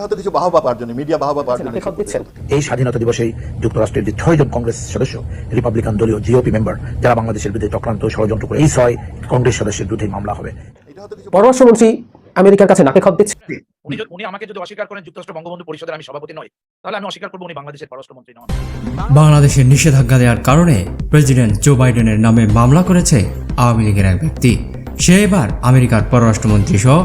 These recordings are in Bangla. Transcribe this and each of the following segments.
হয়তো কিছু বাহবা পাওয়ার জন্য, মিডিয়া বাহবা পাওয়ার জন্য এই স্বাধীনতা দিবসেই যুক্তরাষ্ট্রের যে 6 জন কংগ্রেস সদস্য, রিপাবলিকান দলীয় জিওপি মেম্বার, যারা বাংলাদেশের বিরুদ্ধে চক্রান্ত ষড়যন্ত্র করে, এই 6 কংগ্রেস সদস্যের বিরুদ্ধে মামলা হবে। পররাষ্ট্রমন্ত্রী আমেরিকার কাছে নাকে খত দিচ্ছে। উনি আমাকে যদি অস্বীকার করেন যুক্তরাষ্ট্র বঙ্গবন্ধু পরিষদের আমি সভাপতি নই, তাহলে আমি অস্বীকার করবো উনি বাংলাদেশের পররাষ্ট্রমন্ত্রী নন। বাংলাদেশের নিষেধাজ্ঞা দেওয়ার কারণে প্রেসিডেন্ট জো বাইডেনের নামে মামলা করেছে আওয়ামী লীগের এক ব্যক্তি। সে এবার আমেরিকার পররাষ্ট্রমন্ত্রী সহ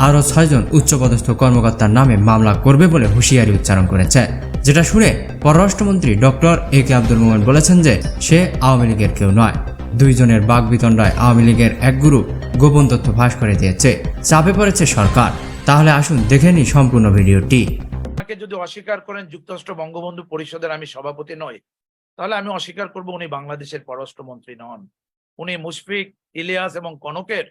আরও 6 জন উচ্চপদস্থ কর্মকর্তার নামে মামলা করবে বলে হুঁশিয়ারি উচ্চারণ করেছে, যেটা শুনে পররাষ্ট্রমন্ত্রী ডক্টর AK আব্দুল মোমেন বলেছেন যে সে আওয়ামী লীগের কেউ নয়। 2 জনের বাকবিতণ্ডায় আওয়ামী লীগের এক গ্রুপ গোপন তথ্য ফাঁস করে দিয়েছে, চাপে পড়েছে সরকার। তাহলে আসুন দেখে নিই সম্পূর্ণ ভিডিওটি। আমাকে যদি অস্বীকার করেন যুক্তরাষ্ট্র বঙ্গবন্ধু পরিষদের আমি সভাপতি নই, তাহলে আমি অস্বীকার করবো উনি বাংলাদেশের পররাষ্ট্রমন্ত্রী নন। উনি মুশফিক, ইলিয়াস এবং কনকের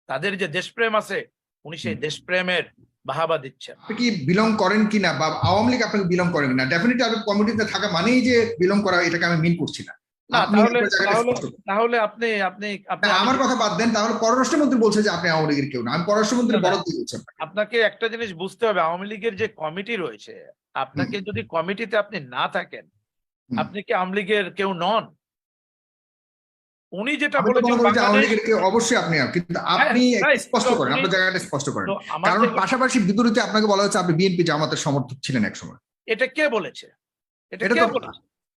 তাদের যে দেশপ্রেম আছে, উনি সেই দেশপ্রেমের বাহাবা দিচ্ছেন। আপনি কি বিলং করেন কিনা বা আওয়ামী লীগ আপনাকে বিলং করেন কিনা, ডেফিনেটলি আপনি কমিটিতে থাকা মানেই যে বিলং করা, এটাকে আমি মিন করছি না। তাহলে আপনি আমার কথা বাদ দেন, তাহলে পররাষ্ট্রমন্ত্রী বলছে যে আপনি আওয়ামী লীগের কেউ না, আমি পররাষ্ট্রমন্ত্রী বরাদ্দ দিচ্ছি। আপনাকে একটা জিনিস বুঝতে হবে, আওয়ামী লীগের যে কমিটি রয়েছে, আপনাকে যদি কমিটিতে আপনি না থাকেন, আপনি কি আওয়ামী লীগের কেউ নন? উনি যেটা বলেছেন অবশ্যই আপনি, কিন্তু আপনি স্পষ্ট করেন, আপনার জায়গাটা স্পষ্ট করেন, কারণ পাশাপাশি বিদ্রোহীতে আপনাকে বলা হচ্ছে আপনি বিএনপি জামাতের সমর্থক ছিলেন এক সময়। এটা কে বলেছে?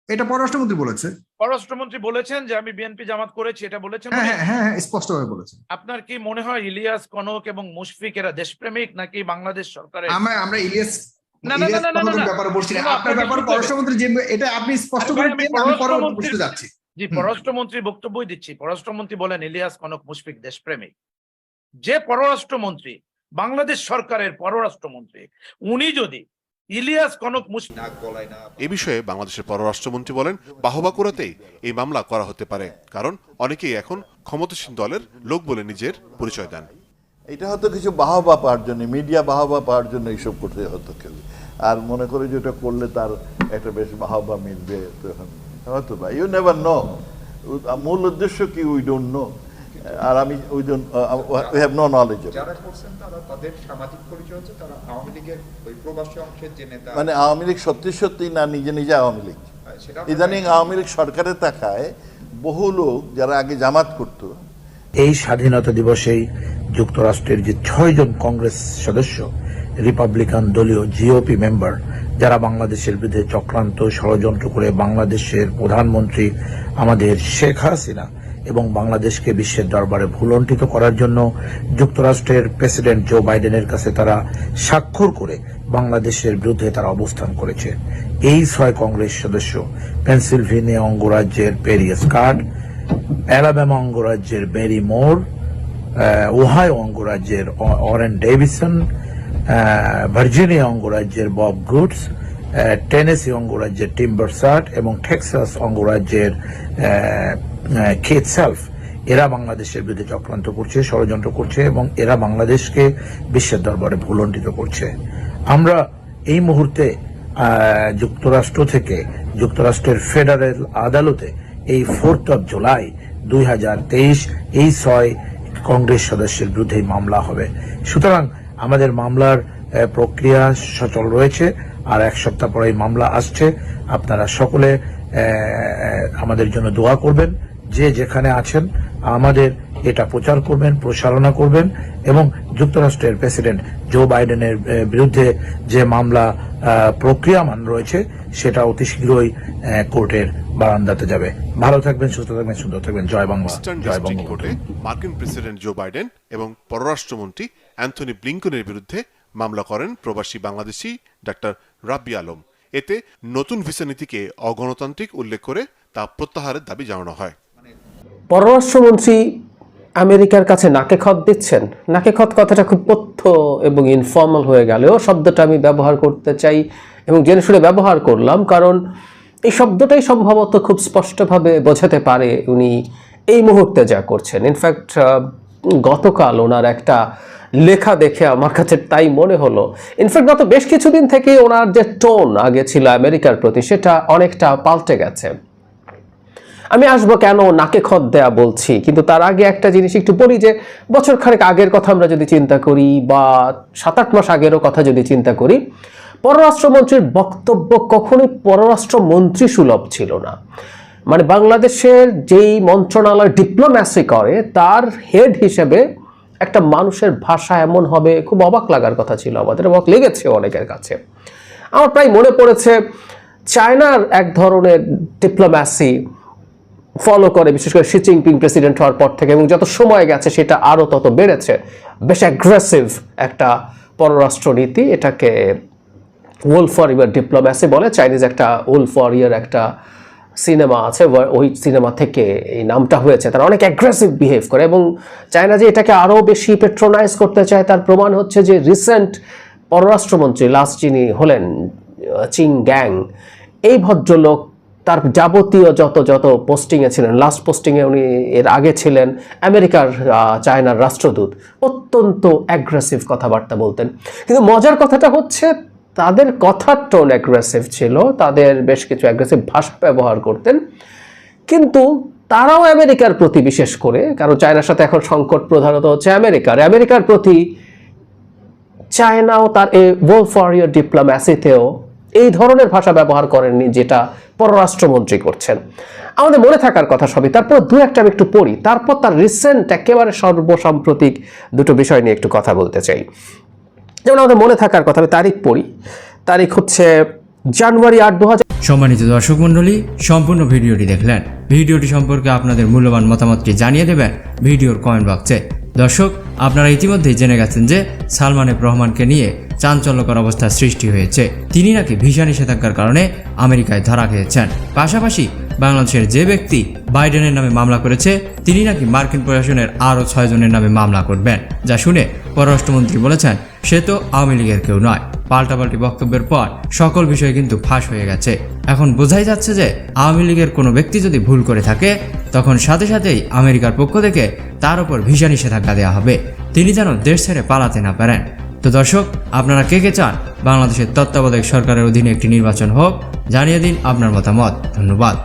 এটা পররাষ্ট্রমন্ত্রী বলেছে। পররাষ্ট্রমন্ত্রী বলেছেন যে আমি বিএনপি জামাত করেছি, এটা বলেছেন? হ্যাঁ, স্পষ্টভাবে বলেছেন। আপনার কি মনে হয় ইলিয়াস, কনক এবং মুশফিক এরা দেশপ্রেমিক নাকি বাংলাদেশ সরকারের? আমরা ইলিয়াস ব্যাপারে বলছি না, আপনার ব্যাপারে পররাষ্ট্রমন্ত্রী যে এটা আপনি স্পষ্ট করে দেন, আমি পরবর্তী যাচ্ছি। জি, পররাষ্ট্রমন্ত্রী বক্তব্যই দিচ্ছি। পররাষ্ট্রমন্ত্রী বলেন ইলিয়াস, কনক, মুশফিক দেশপ্রেমিক। যে পররাষ্ট্রমন্ত্রী, বাংলাদেশ সরকারের পররাষ্ট্রমন্ত্রী, উনি যদি ইলিয়াস, কনক, মুশফিক এ বিষয়ে বাংলাদেশের পররাষ্ট্রমন্ত্রী বলেন, বাহবা করাতেই এই মামলা করা হতে পারে, কারণ অনেকেই এখন ক্ষমতাসীন দলের লোক বলে নিজের পরিচয় দেন। এটা হয়তো কিছু বাহবা পাওয়ার জন্য, মিডিয়া বাহবা পাওয়ার জন্য এইসব করতে হতো কেউ, আর মনে করে যে এটা করলে তার একটা বেশ বাহবা মিলবে, হয়তো বা ইউ নেভার নো। মূল উদ্দেশ্য কি উই ডোন্ট নো, আর আমি উই হ্যাভ নো নলেজ। যারা করছেন তারা তাদের সামাজিক পরিচয় হচ্ছে তারা আওয়ামী লীগের ওই প্রবাসী অংশের যে নেতা, মানে আওয়ামী লীগ সত্যি না নিজে নিজে আওয়ামী লীগ। ইদানিং আওয়ামী লীগ সরকারের টাকায় বহু লোক যারা আগে জামাত করত। এই স্বাধীনতা দিবসেই যুক্তরাষ্ট্রের যে 6 জন কংগ্রেস সদস্য, রিপাবলিকান দলীয় জিওপি মেম্বার, যারা বাংলাদেশের বিরুদ্ধে চক্রান্ত ষড়যন্ত্র করে বাংলাদেশের প্রধানমন্ত্রী আমাদের শেখ হাসিনা এবং বাংলাদেশকে বিশ্বের দরবারে ভুলণ্ঠিত করার জন্য যুক্তরাষ্ট্রের প্রেসিডেন্ট জো বাইডেনের কাছে তারা স্বাক্ষর করে বাংলাদেশের বিরুদ্ধে তারা অবস্থান করেছে। এই 6 কংগ্রেস সদস্য পেনসিলভেনিয়া অঙ্গরাজ্যের পেরি স্কট, অ্যালাবামা অঙ্গরাজ্যের বেরি মোর, ওহাইও অঙ্গরাজ্যের অরেন ডেভিসন, ভার্জিনিয়া অঙ্গরাজ্যের বব গুডস, টেনেসি অঙ্গরাজ্যের টিম বার্সার্ট এবং টেক্সাস অঙ্গরাজ্যের কেট সেলফ। এরা বাংলাদেশের বিরুদ্ধে চক্রান্ত করছে, ষড়যন্ত্র করছে এবং এরা বাংলাদেশকে বিশ্বের দরবারে ভুলণ্ঠিত করছে। আমরা এই মুহূর্তে যুক্তরাষ্ট্র থেকে যুক্তরাষ্ট্রের ফেডারেল আদালতে এই 4th of July 2023 এই 6 কংগ্রেস সদস্যের বিরুদ্ধে মামলা হবে। সুতরাং আমাদের মামলার প্রক্রিয়া সচল রয়েছে, আর 1 সপ্তাহ পরে এই মামলা আসছে। আপনারা সকলে আমাদের জন্য দোয়া করবেন, যে যেখানে আছেন আমাদের এটা প্রচার করবেন, প্রসারণা করবেন এবং যুক্তরাষ্ট্রের প্রেসিডেন্ট জো বাইডেনের বিরুদ্ধে যে মামলা প্রক্রিয়ামান রয়েছে সেটা অতি শীঘ্রই কোর্টের বারান্দাতে যাবে। ভালো থাকবেন, সুস্থ থাকবেন, সুন্দর থাকবেন। জয় বাংলা, জয় বঙ্গবন্ধু। মার্কিন প্রেসিডেন্ট জো বাইডেন এবং পররাষ্ট্রমন্ত্রী অ্যান্থনি ব্লিংকনের বিরুদ্ধে মামলা করেন প্রবাসী বাংলাদেশি ডাক্তার রাব্বি আলম। এতে নতুন ভিসা নীতিকে অগণতান্ত্রিক উল্লেখ করে তা প্রত্যাহারের দাবি জানানো হয়। পররাষ্ট্রমন্ত্রী আমেরিকার কাছে নাকে খত দিচ্ছেন। নাকে খত কথাটা খুব তথ্য এবং ইনফর্মাল হয়ে গেলেও শব্দটা আমি ব্যবহার করতে চাই এবং জেনে শুনে ব্যবহার করলাম, কারণ এই শব্দটাই সম্ভবত খুব স্পষ্টভাবে বোঝাতে পারে উনি এই মুহূর্তে যা করছেন। ইনফ্যাক্ট গতকাল ওনার একটা লেখা দেখে আমার কাছে তাই মনে হলো। ইনফ্যাক্ট গত বেশ কিছুদিন থেকে ওনার যে টোন আগে ছিল আমেরিকার প্রতি, সেটা অনেকটা পাল্টে গেছে। আমি আসবো কেন নাকে খত দেয়া বলছি, কিন্তু তার আগে একটা জিনিস একটু বলি যে বছর খানেক আগের কথা আমরা যদি চিন্তা করি বা 7-8 মাস আগেরও কথা যদি চিন্তা করি, পররাষ্ট্রমন্ত্রীর বক্তব্য কখনোই পররাষ্ট্রমন্ত্রী সুলভ ছিল না। মানে বাংলাদেশের যেই মন্ত্রণালয় ডিপ্লোম্যাসি করে তার হেড হিসেবে একটা মানুষের ভাষা এমন হবে, খুব অবাক লাগার কথা ছিল আমাদের, অবাক লেগেছে অনেকের কাছে। আমার প্রায় মনে পড়েছে চায়নার এক ধরনের ডিপ্লোম্যাসি ফলো করে, বিশেষ করে শি জিনপিং প্রেসিডেন্ট হওয়ার পর থেকে, এবং যত সময় গেছে সেটা আরও তত বেড়েছে। বেশ অ্যাগ্রেসিভ একটা পররাষ্ট্রনীতি, এটাকে ওলফ ওয়ারিয়ার ডিপ্লোম্যাসি বলে। চাইনিজ একটা ওলফ ওয়ারিয়ার একটা সিনেমা আছে, ওই সিনেমা থেকে এই নামটা হয়েছে। তারা অনেক অ্যাগ্রেসিভ বিহেভ করে, এবং চায়না যে এটাকে আরও বেশি পেট্রোনাইজ করতে চায় তার প্রমাণ হচ্ছে যে রিসেন্ট পররাষ্ট্রমন্ত্রী লাস্ট যিনি হলেন চিং গ্যাং, এই ভদ্রলোক তার যাবতীয় যত পোস্টিংয়ে ছিলেন, লাস্ট পোস্টিংয়ে উনি এর আগে ছিলেন আমেরিকার চায়নার রাষ্ট্রদূত, অত্যন্ত অ্যাগ্রেসিভ কথাবার্তা বলতেন। কিন্তু মজার কথাটা হচ্ছে তাদের কথার টোন অ্যাগ্রেসিভ ছিল, তাদের বেশ কিছু অ্যাগ্রেসিভ ভাষা ব্যবহার করতেন, কিন্তু তারাও আমেরিকার প্রতি, বিশেষ করে কারণ চায়নার সাথে এখন সংকট প্রধানত হচ্ছে আমেরিকার প্রতি চায়নাও তার এই ওলফ ওয়ারিয়ার ডিপ্লোম্যাসিতেও এই ধরনের ভাষা ব্যবহার করেননি যেটা পররাষ্ট্রমন্ত্রী করছেন। আমাদের মনে থাকার কথা সবই, তারপর দু একটা আমি একটু পড়ি, তারপর তার রিসেন্ট একেবারে সর্বসাম্প্রতিক দুটো বিষয় নিয়ে একটু কথা বলতে চাই। যেমন আমাদের মনে থাকার কথা, আমি তারিখ পড়ি, তারিখ হচ্ছে জানুয়ারি 8, 2000। সম্মানিত দর্শক মণ্ডলী, সম্পূর্ণ ভিডিওটি দেখলেন। ভিডিওটি সম্পর্কে আপনাদের মূল্যবান মতামতটি জানিয়ে দেবেন ভিডিওর কমেন্ট বক্সে। দর্শক, আপনারা ইতিমধ্যেই জেনে গেছেন যে সালমান এফ রহমানকে নিয়ে চাঞ্চল্যকর অবস্থার সৃষ্টি হয়েছে। তিনি নাকি ভিসা নিষেধাজ্ঞার কারণে আমেরিকায় ধরা খেয়েছেন। পাশাপাশি বাংলাদেশের যে ব্যক্তি বাইডেনের নামে মামলা করেছে তিনি নাকি মার্কিন প্রশাসনের আরও 6 জনের নামে মামলা করবেন, যা শুনে পররাষ্ট্রমন্ত্রী বলেছেন সে তো আওয়ামী লীগের কেউ নয়। পাল্টাপাল্টি বক্তব্যের পর সকল বিষয় কিন্তু ফাঁস হয়ে গেছে। এখন বোঝাই যাচ্ছে যে আওয়ামী লীগের কোনো ব্যক্তি যদি ভুল করে থাকে তখন সাথে সাথেই আমেরিকার পক্ষ থেকে তার উপর ভিসা নিষেধাজ্ঞা দেওয়া হবে, তিনি যেন দেশ ছেড়ে পালাতে না পারেন। তো দর্শক, আপনারা কে চান বাংলাদেশের তত্ত্বাবধায়ক সরকারের অধীনে একটি নির্বাচন হোক? জানিয়ে দিন আপনার মতামত। ধন্যবাদ।